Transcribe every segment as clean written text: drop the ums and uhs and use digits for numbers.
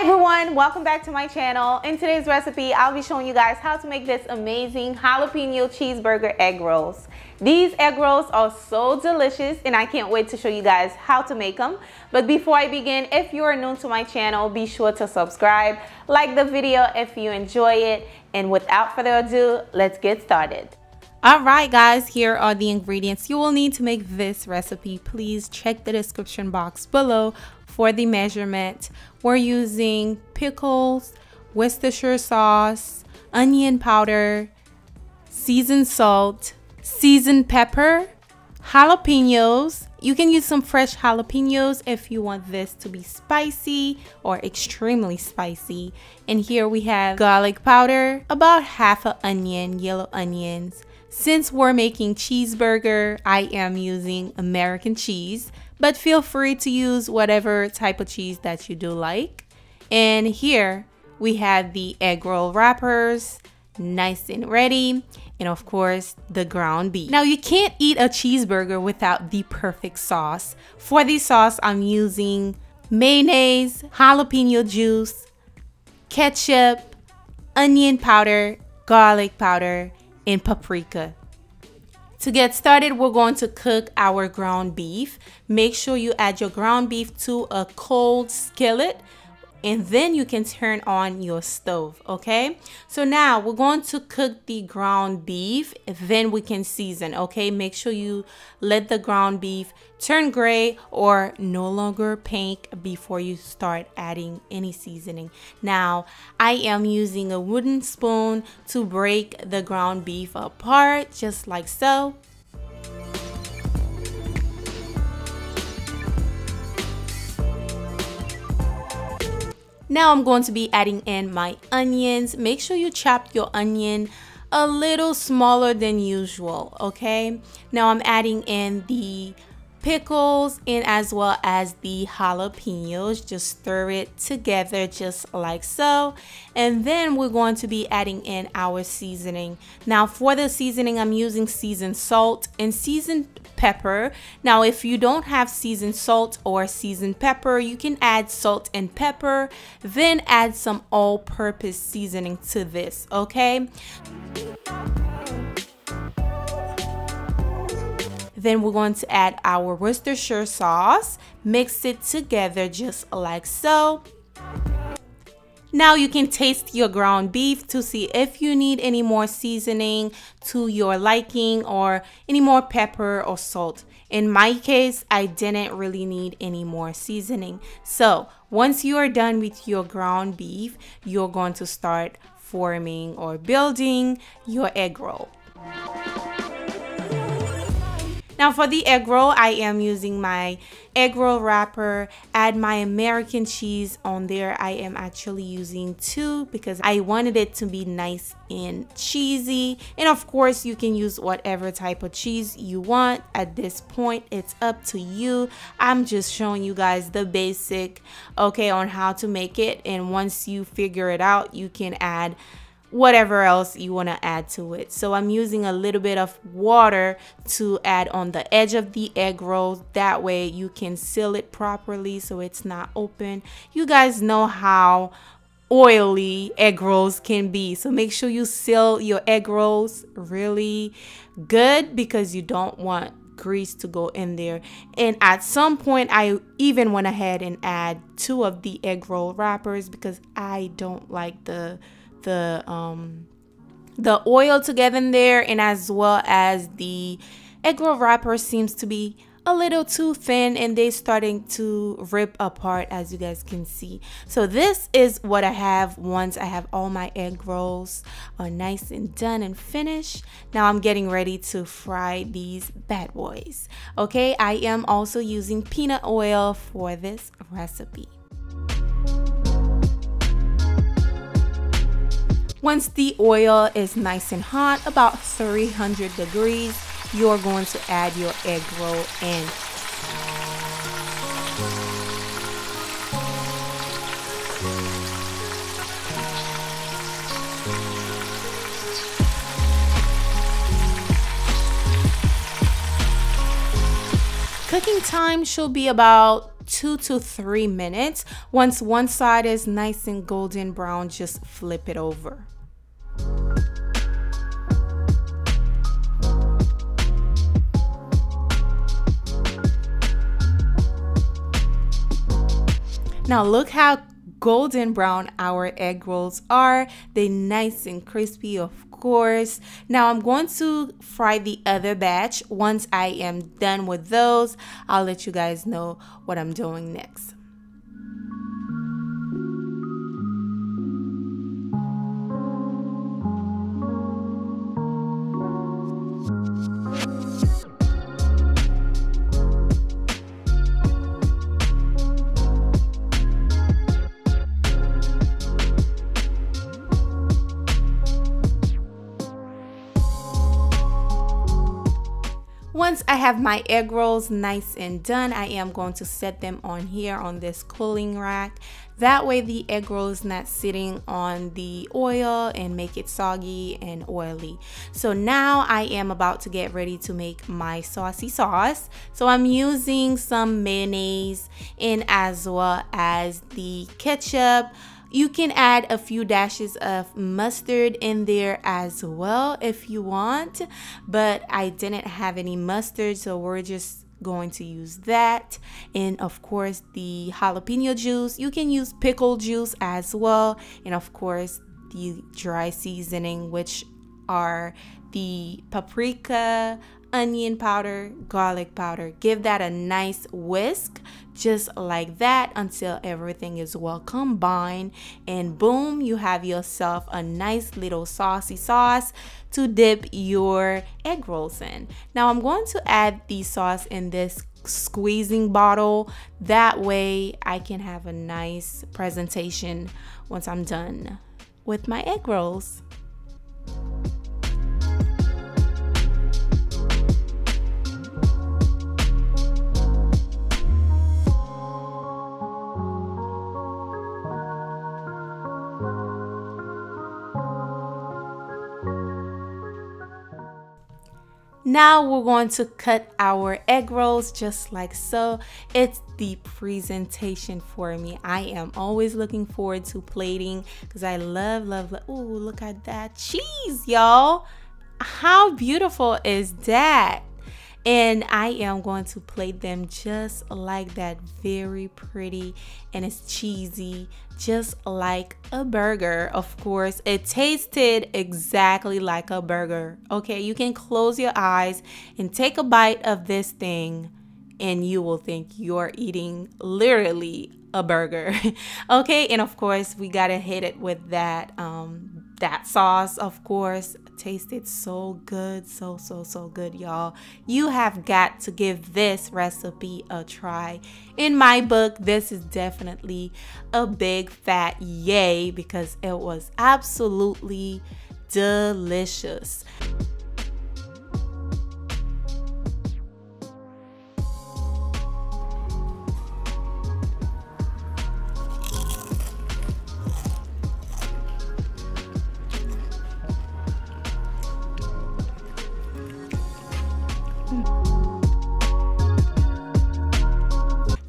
everyone, welcome back to my channel. In today's recipe, I'll be showing you guys how to make this amazing jalapeno cheeseburger egg rolls. These egg rolls are so delicious and I can't wait to show you guys how to make them. But before I begin, if you are new to my channel, be sure to subscribe, like the video if you enjoy it, and without further ado, let's get started. Alright guys, here are the ingredients you will need to make this recipe. Please check the description box below for the measurement. We're using pickles, Worcestershire sauce, onion powder, seasoned salt, seasoned pepper, jalapenos. You can use some fresh jalapenos if you want this to be spicy or extremely spicy. And here we have garlic powder, about half an onion, yellow onions. Since we're making cheeseburger, I am using American cheese, but feel free to use whatever type of cheese that you do like. And here we have the egg roll wrappers, nice and ready, and of course the ground beef. Now you can't eat a cheeseburger without the perfect sauce. For the sauce, I'm using mayonnaise, jalapeno juice, ketchup, onion powder, garlic powder, and paprika. To get started, we're going to cook our ground beef. Make sure you add your ground beef to a cold skillet and then you can turn on your stove, okay? So now we're going to cook the ground beef, then we can season, okay? Make sure you let the ground beef turn gray or no longer pink before you start adding any seasoning. Now, I am using a wooden spoon to break the ground beef apart, just like so. Now I'm going to be adding in my onions. Make sure you chop your onion a little smaller than usual, okay? Now I'm adding in the pickles and as well as the jalapenos. Just stir it together just like so. And then we're going to be adding in our seasoning. Now for the seasoning, I'm using seasoned salt and seasoned pepper. Now if you don't have seasoned salt or seasoned pepper, you can add salt and pepper, then add some all-purpose seasoning to this, okay? Then we're going to add our Worcestershire sauce, mix it together just like so. Now you can taste your ground beef to see if you need any more seasoning to your liking or any more pepper or salt. In my case, I didn't really need any more seasoning. So once you are done with your ground beef, you're going to start forming or building your egg roll. Now for the egg roll, I am using my egg roll wrapper. Add my American cheese on there. I am actually using 2 because I wanted it to be nice and cheesy. And of course, you can use whatever type of cheese you want. At this point, it's up to you. I'm just showing you guys the basic, okay, on how to make it. And once you figure it out, you can add whatever else you want to add to it. So I'm using a little bit of water to add on the edge of the egg roll. That way you can seal it properly so it's not open. You guys know how oily egg rolls can be, so make sure you seal your egg rolls really good because you don't want grease to go in there. And at some point I even went ahead and add 2 of the egg roll wrappers because I don't like the oil to get in there, and as well as the egg roll wrapper seems to be a little too thin and they're starting to rip apart, as you guys can see. So this is what I have once I have all my egg rolls are nice and done and finished. Now I'm getting ready to fry these bad boys, okay? I am also using peanut oil for this recipe. Once the oil is nice and hot, about 300 degrees, you're going to add your egg roll in. Cooking time should be about 2 to 3 minutes. Once one side is nice and golden brown, just flip it over. Now look how golden brown our egg rolls are. They're nice and crispy, of course. Now I'm going to fry the other batch. Once I am done with those, I'll let you guys know what I'm doing next. Once I have my egg rolls nice and done, I am going to set them on here on this cooling rack. That way the egg roll is not sitting on the oil and make it soggy and oily. So now I am about to get ready to make my saucy sauce. So I'm using some mayonnaise and as well as the ketchup. You can add a few dashes of mustard in there as well if you want, but I didn't have any mustard, so we're just going to use that. And of course the jalapeno juice. You can use pickle juice as well, and of course the dry seasoning, which are the paprika, onion powder, garlic powder. Give that a nice whisk just like that until everything is well combined, and boom, you have yourself a nice little saucy sauce to dip your egg rolls in. Now I'm going to add the sauce in this squeezing bottle. That way I can have a nice presentation once I'm done with my egg rolls. Now we're going to cut our egg rolls just like so. It's the presentation for me. I am always looking forward to plating because I love. Oh, look at that cheese, y'all. How beautiful is that? And I am going to plate them just like that, very pretty, and it's cheesy, just like a burger. Of course, it tasted exactly like a burger. Okay, you can close your eyes and take a bite of this thing and you will think you're eating literally a burger. Okay, and of course we gotta hit it with that that sauce. Of course, tasted so good, so good, y'all. You have got to give this recipe a try. In my book, this is definitely a big fat yay because it was absolutely delicious.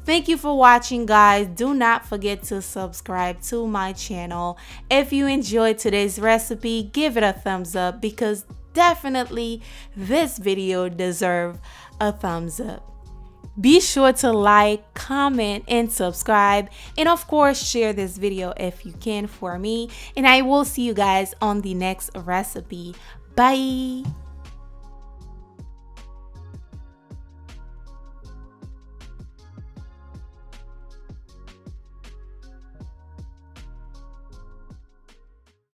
Thank you for watching, guys. Do not forget to subscribe to my channel. If you enjoyed today's recipe, give it a thumbs up because definitely this video deserves a thumbs up. Be sure to like, comment, and subscribe, and of course share this video if you can for me, and I will see you guys on the next recipe. Bye.